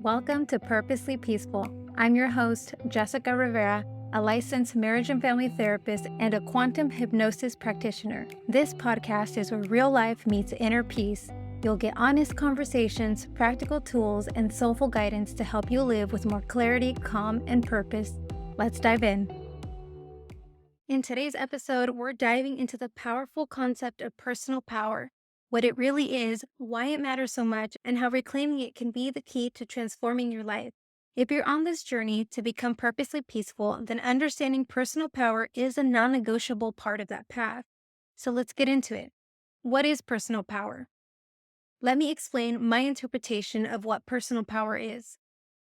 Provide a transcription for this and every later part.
Welcome to Purposely Peaceful. I'm your host, Jessica Rivera, a licensed marriage and family therapist and a quantum hypnosis practitioner. This podcast is where real life meets inner peace. You'll get honest conversations, practical tools, and soulful guidance to help you live with more clarity, calm, and purpose. Let's dive in. In today's episode, we're diving into the powerful concept of personal power, what it really is, why it matters so much, and how reclaiming it can be the key to transforming your life. If you're on this journey to become purposely peaceful, then understanding personal power is a non-negotiable part of that path. So let's get into it. What is personal power? Let me explain my interpretation of what personal power is.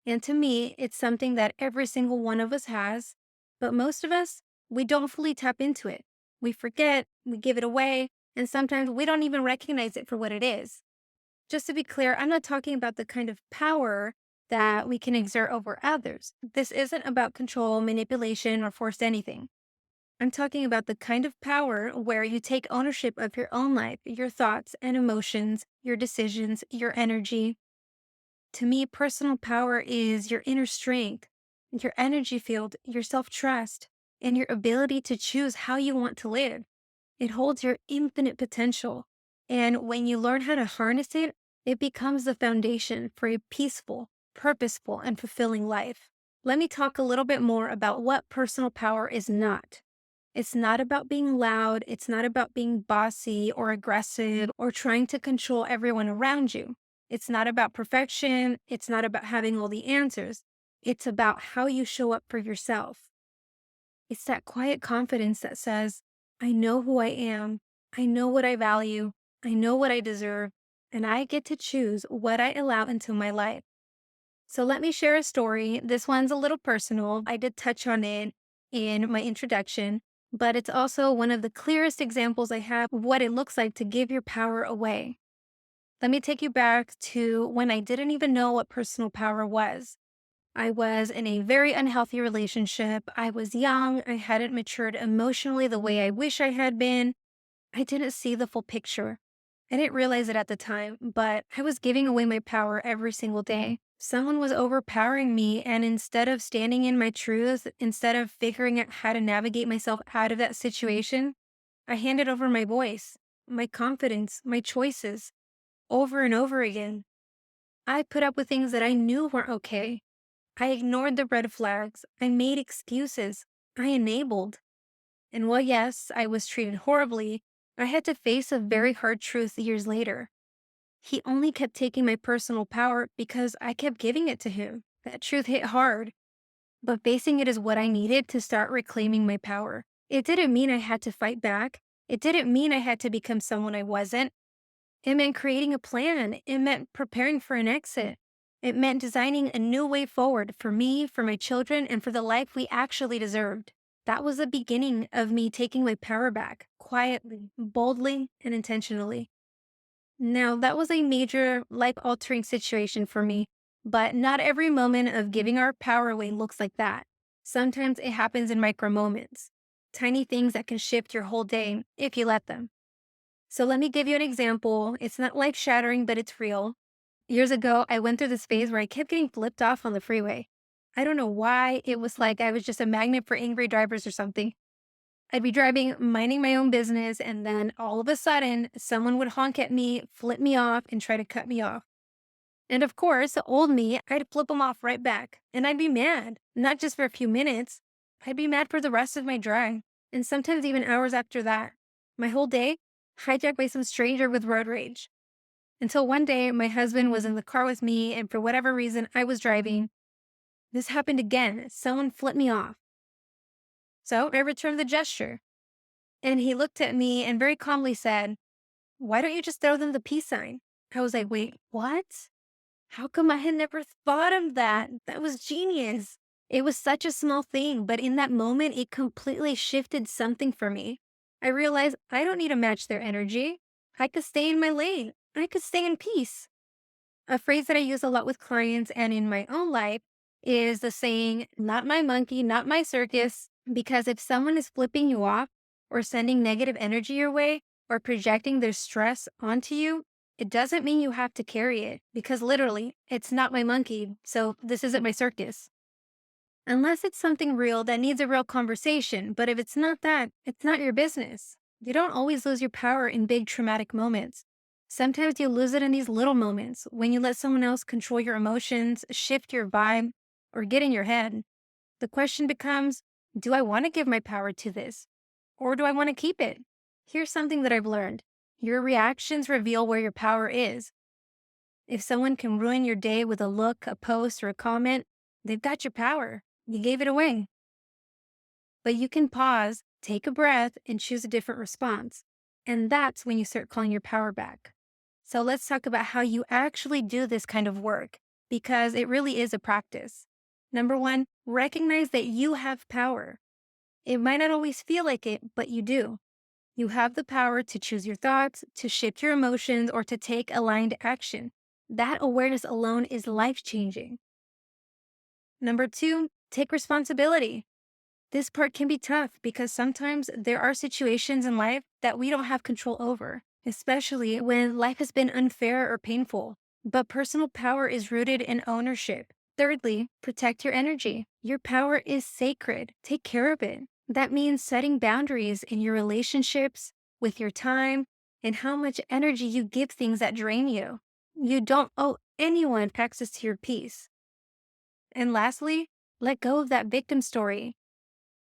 And to me, it's something that every single one of us has, but most of us, we don't fully tap into it. We forget, we give it away, and sometimes we don't even recognize it for what it is. Just to be clear, I'm not talking about the kind of power that we can exert over others. This isn't about control, manipulation, or forced anything. I'm talking about the kind of power where you take ownership of your own life, your thoughts and emotions, your decisions, your energy. To me, personal power is your inner strength, your energy field, your self-trust, and your ability to choose how you want to live. It holds your infinite potential. And when you learn how to harness it, it becomes the foundation for a peaceful, purposeful, and fulfilling life. Let me talk a little bit more about what personal power is not. It's not about being loud. It's not about being bossy or aggressive or trying to control everyone around you. It's not about perfection. It's not about having all the answers. It's about how you show up for yourself. It's that quiet confidence that says, I know who I am. I know what I value. I know what I deserve. And I get to choose what I allow into my life. So let me share a story. This one's a little personal. I did touch on it in my introduction, but it's also one of the clearest examples I have of what it looks like to give your power away. Let me take you back to when I didn't even know what personal power was. I was in a very unhealthy relationship. I was young. I hadn't matured emotionally the way I wish I had been. I didn't see the full picture. I didn't realize it at the time, but I was giving away my power every single day. Someone was overpowering me, and instead of standing in my truth, instead of figuring out how to navigate myself out of that situation, I handed over my voice, my confidence, my choices over and over again. I put up with things that I knew weren't okay. I ignored the red flags. I made excuses. I enabled. And while yes, I was treated horribly, I had to face a very hard truth years later. He only kept taking my personal power because I kept giving it to him. That truth hit hard. But facing it is what I needed to start reclaiming my power. It didn't mean I had to fight back. It didn't mean I had to become someone I wasn't. It meant creating a plan. It meant preparing for an exit. It meant designing a new way forward for me, for my children, and for the life we actually deserved. That was the beginning of me taking my power back, quietly, boldly, and intentionally. Now, that was a major life-altering situation for me, but not every moment of giving our power away looks like that. Sometimes it happens in micro moments, tiny things that can shift your whole day if you let them. So let me give you an example. It's not life-shattering, but it's real. Years ago, I went through this phase where I kept getting flipped off on the freeway. I don't know why. It was like I was just a magnet for angry drivers or something. I'd be driving, minding my own business, and then all of a sudden, someone would honk at me, flip me off, and try to cut me off. And of course, old me, I'd flip them off right back. And I'd be mad, not just for a few minutes. I'd be mad for the rest of my drive, and sometimes even hours after that. My whole day hijacked by some stranger with road rage. Until one day, my husband was in the car with me, and for whatever reason, I was driving. This happened again. Someone flipped me off. So I returned the gesture. And he looked at me and very calmly said, why don't you just throw them the peace sign? I was like, wait, what? How come I had never thought of that? That was genius. It was such a small thing, but in that moment, it completely shifted something for me. I realized I don't need to match their energy. I could stay in my lane. I could stay in peace. A phrase that I use a lot with clients and in my own life is the saying, not my monkey, not my circus. Because if someone is flipping you off or sending negative energy your way or projecting their stress onto you, It doesn't mean you have to carry it, because literally, it's not my monkey, so this isn't my circus. Unless it's something real that needs a real conversation, but if it's not that, it's not your business. You don't always lose your power in big traumatic moments. Sometimes you lose it in these little moments when you let someone else control your emotions, shift your vibe, or get in your head. The question becomes, do I want to give my power to this? Or do I want to keep it? Here's something that I've learned. Your reactions reveal where your power is. If someone can ruin your day with a look, a post, or a comment, they've got your power. You gave it away. But you can pause, take a breath, and choose a different response. And that's when you start calling your power back. So let's talk about how you actually do this kind of work, because it really is a practice. Number one, recognize that you have power. It might not always feel like it, but you do. You have the power to choose your thoughts, to shift your emotions, or to take aligned action. That awareness alone is life-changing. Number two, take responsibility. This part can be tough because sometimes there are situations in life that we don't have control over, especially when life has been unfair or painful. But personal power is rooted in ownership. Thirdly, protect your energy. Your power is sacred. Take care of it. That means setting boundaries in your relationships, with your time, and how much energy you give things that drain you. You don't owe anyone access to your peace. And lastly, let go of that victim story.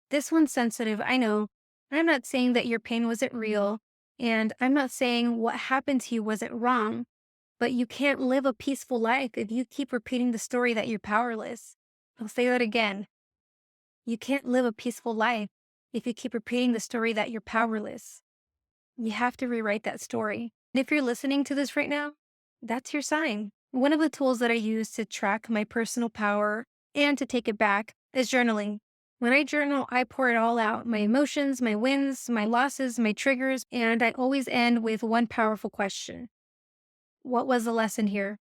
This one's sensitive, I know. I'm not saying that your pain wasn't real, and I'm not saying what happened to you wasn't wrong, but you can't live a peaceful life if you keep repeating the story that you're powerless. I'll say that again. You can't live a peaceful life if you keep repeating the story that you're powerless. You have to rewrite that story. And if you're listening to this right now, that's your sign. One of the tools that I use to track my personal power and to take it back is journaling. When I journal, I pour it all out, my emotions, my wins, my losses, my triggers, and I always end with one powerful question. What was the lesson here?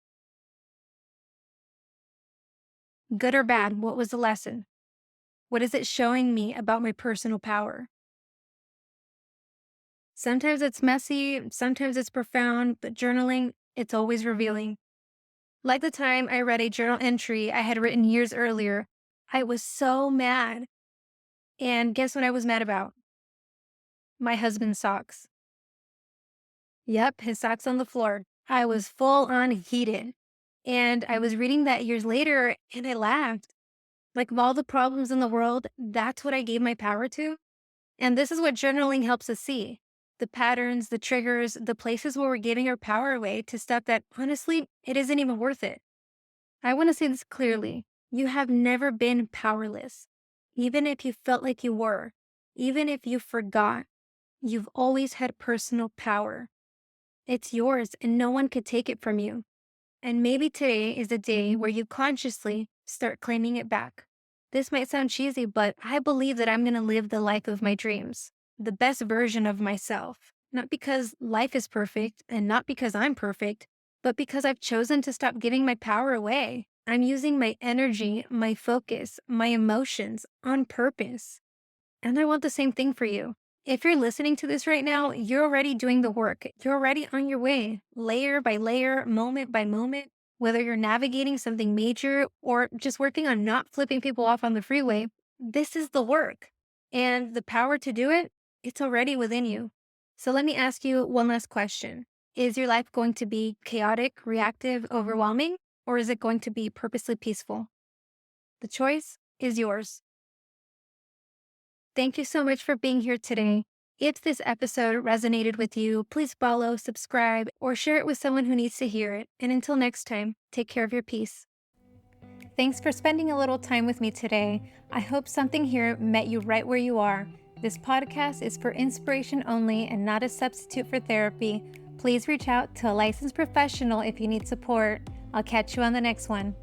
Good or bad, what was the lesson? What is it showing me about my personal power? Sometimes it's messy, sometimes it's profound, but journaling, it's always revealing. Like the time I read a journal entry I had written years earlier, I was so mad. And guess what I was mad about? My husband's socks. Yep, his socks on the floor. I was full on heated. And I was reading that years later and I laughed. Like, of all the problems in the world, that's what I gave my power to. And this is what journaling helps us see: the patterns, the triggers, the places where we're giving our power away to stuff that honestly, it isn't even worth it. I want to say this clearly. You have never been powerless. Even if you felt like you were, even if you forgot, you've always had personal power. It's yours and no one could take it from you. And maybe today is the day where you consciously start claiming it back. This might sound cheesy, but I believe that I'm going to live the life of my dreams, the best version of myself. Not because life is perfect and not because I'm perfect, but because I've chosen to stop giving my power away. I'm using my energy, my focus, my emotions on purpose. And I want the same thing for you. If you're listening to this right now, you're already doing the work. You're already on your way, layer by layer, moment by moment. Whether you're navigating something major or just working on not flipping people off on the freeway, this is the work. And the power to do it, it's already within you. So let me ask you one last question. Is your life going to be chaotic, reactive, overwhelming, or is it going to be purposely peaceful? The choice is yours. Thank you so much for being here today. If this episode resonated with you, please follow, subscribe, or share it with someone who needs to hear it. And until next time, take care of your peace. Thanks for spending a little time with me today. I hope something here met you right where you are. This podcast is for inspiration only and not a substitute for therapy. Please reach out to a licensed professional if you need support. I'll catch you on the next one.